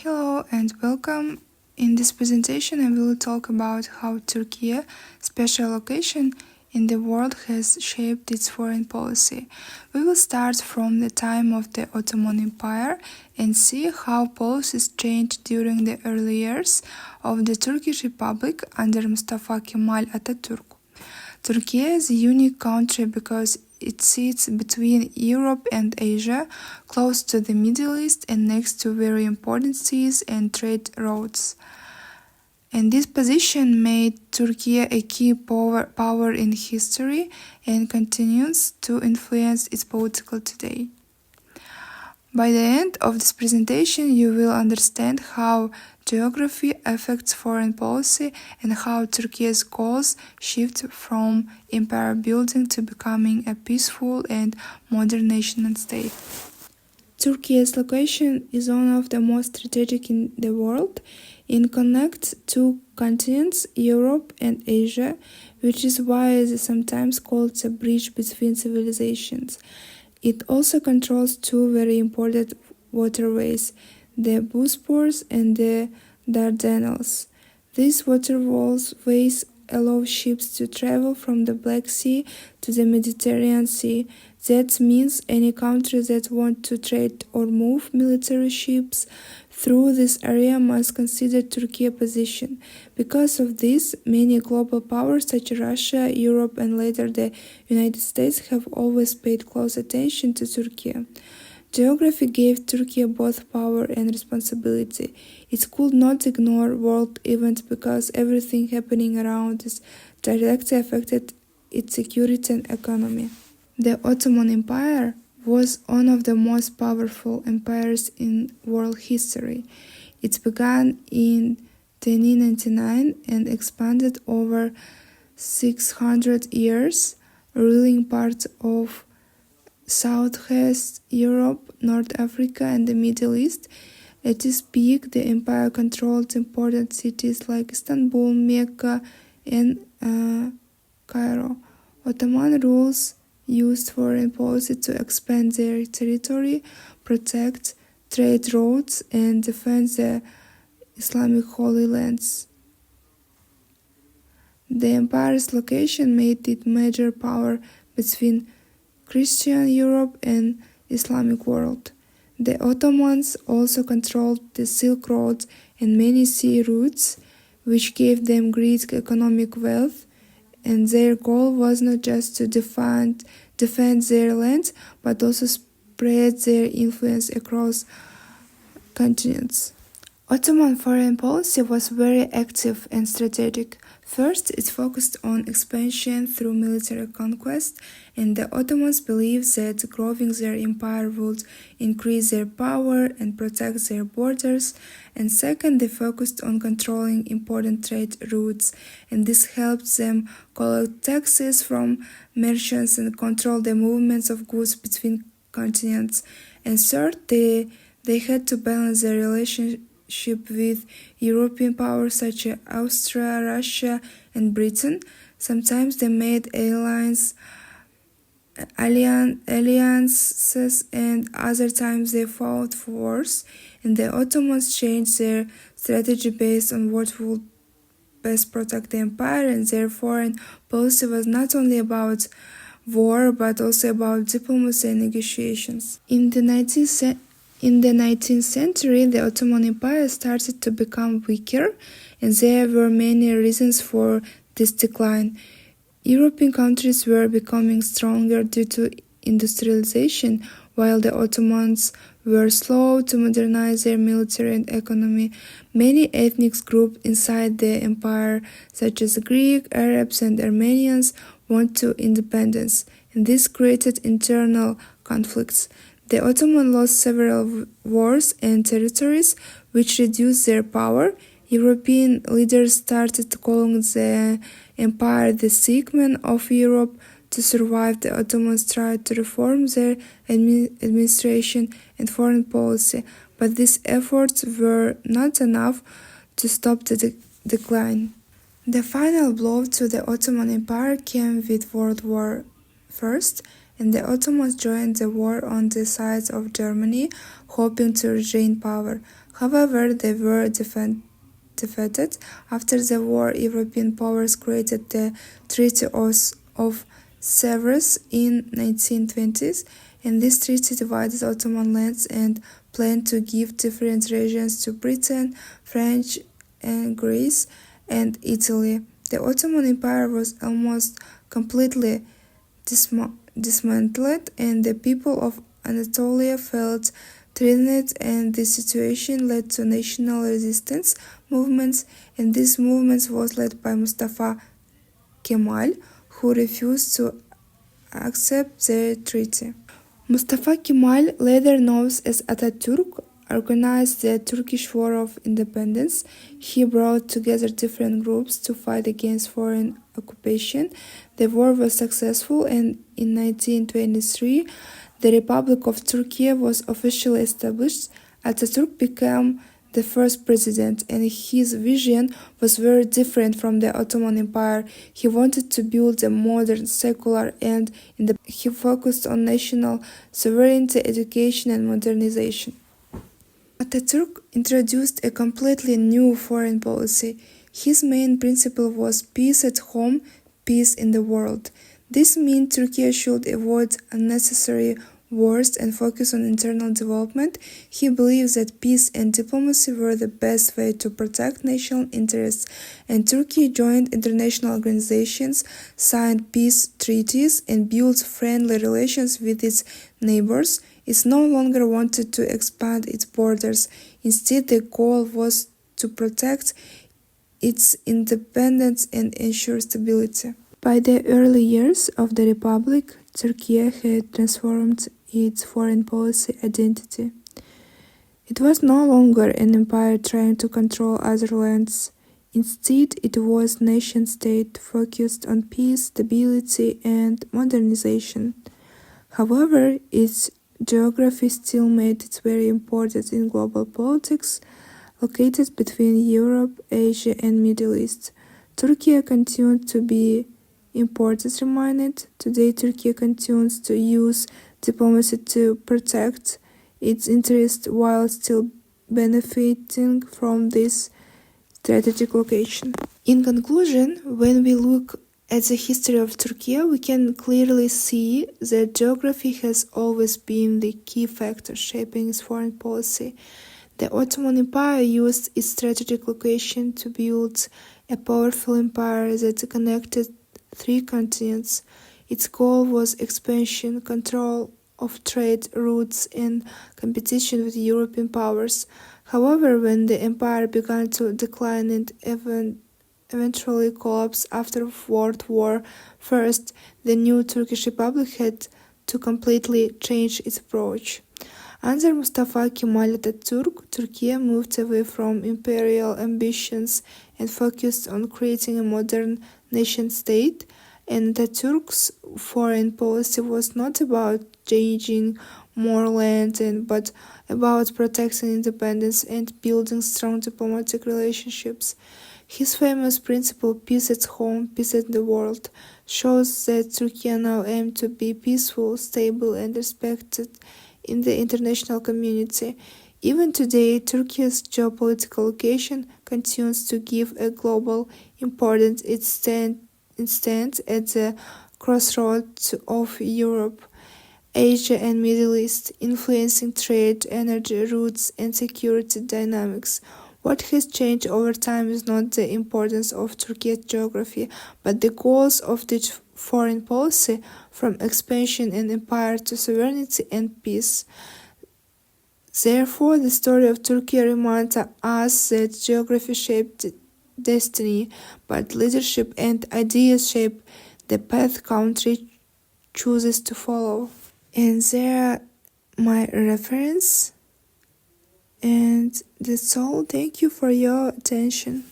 Hello and welcome. In this presentation, I will talk about how Turkey's special location in the world has shaped its foreign policy. We will start from the time of the Ottoman Empire and see how policies changed during the early years of the Turkish Republic under Mustafa Kemal Atatürk. Turkey is a unique country because it sits between Europe and Asia, close to the Middle East and next to very important seas and trade routes. And this position made Turkey a key power in history and continues to influence its political today. By the end of this presentation, you will understand how geography affects foreign policy and how Turkey's goals shift from empire building to becoming a peaceful and modern nation and state. Turkey's location is one of the most strategic in the world. It connects two continents, Europe and Asia, which is why it is sometimes called a bridge between civilizations. It also controls two very important waterways, the Bosphorus and the Dardanelles. These waterways allow ships to travel from the Black Sea to the Mediterranean Sea. That means any country that wants to trade or move military ships through this area must consider Turkey's position. Because of this, many global powers such as Russia, Europe, and later the United States have always paid close attention to Turkey. Geography gave Turkey both power and responsibility. It could not ignore world events because everything happening around it directly affected its security and economy. The Ottoman Empire was one of the most powerful empires in world history. It began in 1099 and expanded over 600 years, ruling parts of Southwest Europe, North Africa, and the Middle East. At its peak, the empire controlled important cities like Istanbul, Mecca, and Cairo. Ottoman rules used foreign policy to expand their territory, protect trade routes, and defend the Islamic Holy Lands. The empire's location made it major power between Christian Europe and Islamic world. The Ottomans also controlled the Silk Road and many sea routes, which gave them great economic wealth, and their goal was not just to defend their lands, but also spread their influence across continents. Ottoman foreign policy was very active and strategic. First, it focused on expansion through military conquest, and the Ottomans believed that growing their empire would increase their power and protect their borders. And second, they focused on controlling important trade routes, and this helped them collect taxes from merchants and control the movements of goods between continents. And third, they had to balance their relationship with European powers such as Austria, Russia, and Britain. Sometimes they made alliances, and other times they fought wars. And the Ottomans changed their strategy based on what would best protect the empire, and their foreign policy was not only about war but also about diplomacy and negotiations. In the 19th century, the Ottoman Empire started to become weaker, and there were many reasons for this decline. European countries were becoming stronger due to industrialization, while the Ottomans were slow to modernize their military and economy. Many ethnic groups inside the empire, such as Greek, Arabs, and Armenians, wanted independence, and this created internal conflicts. The Ottomans lost several wars and territories, which reduced their power. European leaders started calling the empire the sick man of Europe. To survive, the Ottomans tried to reform their administration and foreign policy, but these efforts were not enough to stop the decline. The final blow to the Ottoman Empire came with World War I, and the Ottomans joined the war on the side of Germany, hoping to regain power. However, they were defeated. After the war, European powers created the Treaty of Sevres in 1920s, and this treaty divided Ottoman lands and planned to give different regions to Britain, France, and Greece, and Italy. The Ottoman Empire was almost completely dismantled, and the people of Anatolia felt threatened, and this situation led to national resistance movements, and this movement was led by Mustafa Kemal, who refused to accept the treaty. Mustafa Kemal, later known as Atatürk, organized the Turkish War of Independence. He brought together different groups to fight against foreign occupation. The war was successful, and in 1923, the Republic of Turkey was officially established. Atatürk became the first president, and his vision was very different from the Ottoman Empire. He wanted to build a modern, secular, and he focused on national sovereignty, education, and modernization. Atatürk introduced a completely new foreign policy. His main principle was peace at home, peace in the world. This meant Turkey should avoid unnecessary wars and focus on internal development. He believes that peace and diplomacy were the best way to protect national interests, and Turkey joined international organizations, signed peace treaties, and built friendly relations with its neighbors. It no longer wanted to expand its borders. Instead, the goal was to protect its independence and ensure stability. By the early years of the Republic, Turkey had transformed its foreign policy identity. It was no longer an empire trying to control other lands. Instead, it was a nation-state focused on peace, stability, and modernization. However, its geography still made it very important in global politics. Located between Europe, Asia, and Middle East, Turkey continued to be important remained. Today, Turkey continues to use diplomacy to protect its interests while still benefiting from this strategic location. In conclusion, when we look at the history of Turkey, we can clearly see that geography has always been the key factor shaping its foreign policy. The Ottoman Empire used its strategic location to build a powerful empire that connected three continents. Its goal was expansion, control of trade routes, and competition with European powers. However, when the empire began to decline and eventually collapse after World War I, the new Turkish Republic had to completely change its approach. Under Mustafa Kemal Atatürk, Turkey moved away from imperial ambitions and focused on creating a modern nation-state, and Atatürk's foreign policy was not about gaining more land but about protecting independence and building strong diplomatic relationships. His famous principle, peace at home, peace in the world, shows that Turkey now aims to be peaceful, stable, and respected in the international community. Even today, Turkey's geopolitical location continues to give a global importance. It stands at the crossroads of Europe, Asia, and Middle East, influencing trade, energy routes, and security dynamics. What has changed over time is not the importance of Turkey's geography, but the goals of its foreign policy, from expansion and empire to sovereignty and peace. Therefore, the story of Turkey reminds us that geography shaped destiny, but leadership and ideas shape the path country chooses to follow. And there are my reference. And that's all. Thank you for your attention.